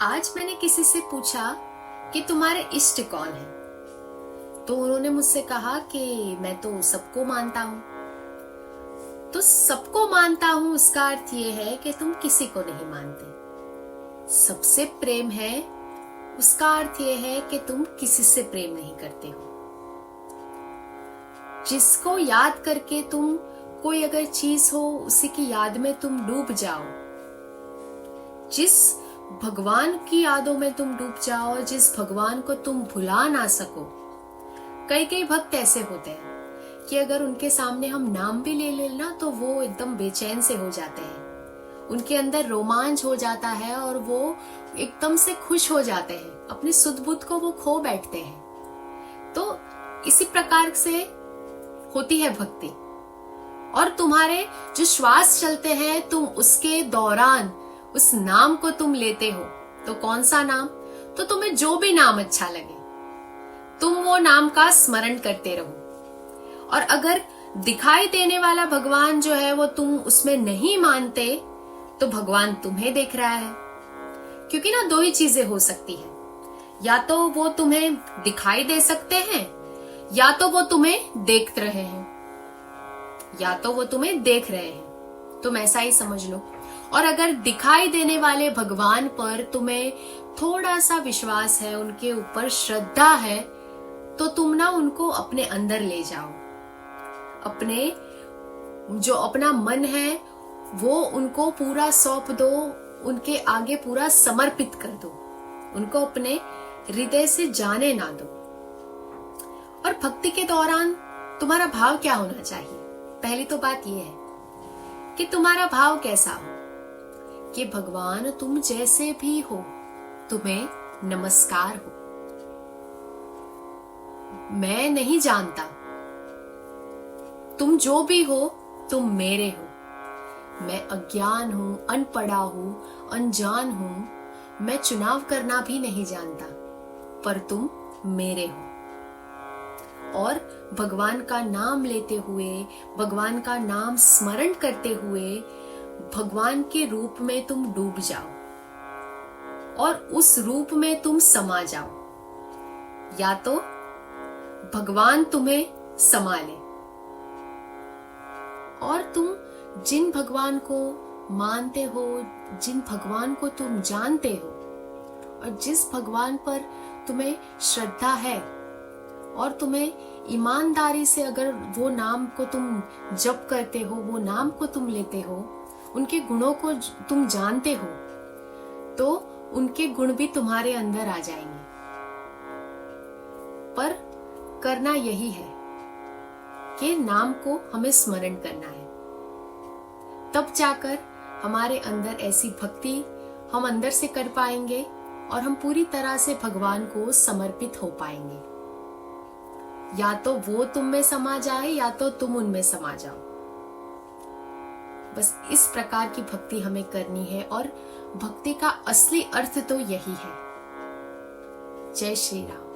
आज मैंने किसी से पूछा कि तुम्हारे इष्ट कौन है। तो उन्होंने मुझसे कहा कि मैं तो सबको मानता हूं। तो सबको मानता हूं उसका अर्थ ये है कि तुम किसी को नहीं मानते। सबसे प्रेम है उसका अर्थ ये है कि तुम किसी से प्रेम नहीं करते हो। जिसको याद करके तुम कोई अगर चीज हो उसी की याद में तुम डूब जाओ, जिस भगवान की यादों में तुम डूब जाओ, जिस भगवान को तुम भुला ना सको। कई कई भक्त ऐसे होते हैं कि अगर उनके सामने हम नाम भी ले लेना तो वो एकदम बेचैन से हो जाते हैं, उनके अंदर रोमांच हो जाता है और वो एकदम से खुश हो जाते हैं, अपनी सुध बुध को वो खो बैठते हैं। तो इसी प्रकार से होती है भक्ति। और तुम्हारे जो श्वास चलते हैं तुम उसके दौरान उस नाम को तुम लेते हो। तो कौन सा नाम? तो तुम्हें जो भी नाम अच्छा लगे तुम वो नाम का स्मरण करते रहो। और अगर दिखाई देने वाला भगवान जो है वो तुम उसमें नहीं मानते तो भगवान तुम्हें देख रहा है। क्योंकि ना दो ही चीजें हो सकती है, या तो वो तुम्हें दिखाई दे सकते हैं या तो वो तुम्हें देख रहे हैं, या तो वो तुम्हें देख रहे हैं। तुम ऐसा ही समझ लो। और अगर दिखाई देने वाले भगवान पर तुम्हें थोड़ा सा विश्वास है, उनके ऊपर श्रद्धा है, तो तुम ना उनको अपने अंदर ले जाओ। अपने जो अपना मन है वो उनको पूरा सौंप दो, उनके आगे पूरा समर्पित कर दो, उनको अपने हृदय से जाने ना दो। और भक्ति के दौरान तुम्हारा भाव क्या होना चाहिए? पहली तो बात यह है कि तुम्हारा भाव कैसा हो कि भगवान तुम जैसे भी हो तुम्हें नमस्कार हो। मैं नहीं जानता, तुम जो भी हो तुम मेरे हो। मैं अज्ञान हूं, अनपढ़ा हूं, अनजान हूं, मैं चुनाव करना भी नहीं जानता, पर तुम मेरे हो। और भगवान का नाम लेते हुए, भगवान का नाम स्मरण करते हुए भगवान के रूप में तुम डूब जाओ और उस रूप में तुम समा जाओ, या तो भगवान तुम्हें संभाले। और तुम जिन भगवान को मानते हो, जिन भगवान को तुम जानते हो और जिस भगवान पर तुम्हें श्रद्धा है और तुम्हें ईमानदारी से अगर वो नाम को तुम जप करते हो, वो नाम को तुम लेते हो, उनके गुणों को तुम जानते हो, तो उनके गुण भी तुम्हारे अंदर आ जाएंगे। पर करना यही है कि नाम को हमें स्मरण करना है, तब जाकर हमारे अंदर ऐसी भक्ति हम अंदर से कर पाएंगे और हम पूरी तरह से भगवान को समर्पित हो पाएंगे। या तो वो तुम में समा जाए या तो तुम उनमें समा जाओ। बस इस प्रकार की भक्ति हमें करनी है और भक्ति का असली अर्थ तो यही है। जय श्री राम।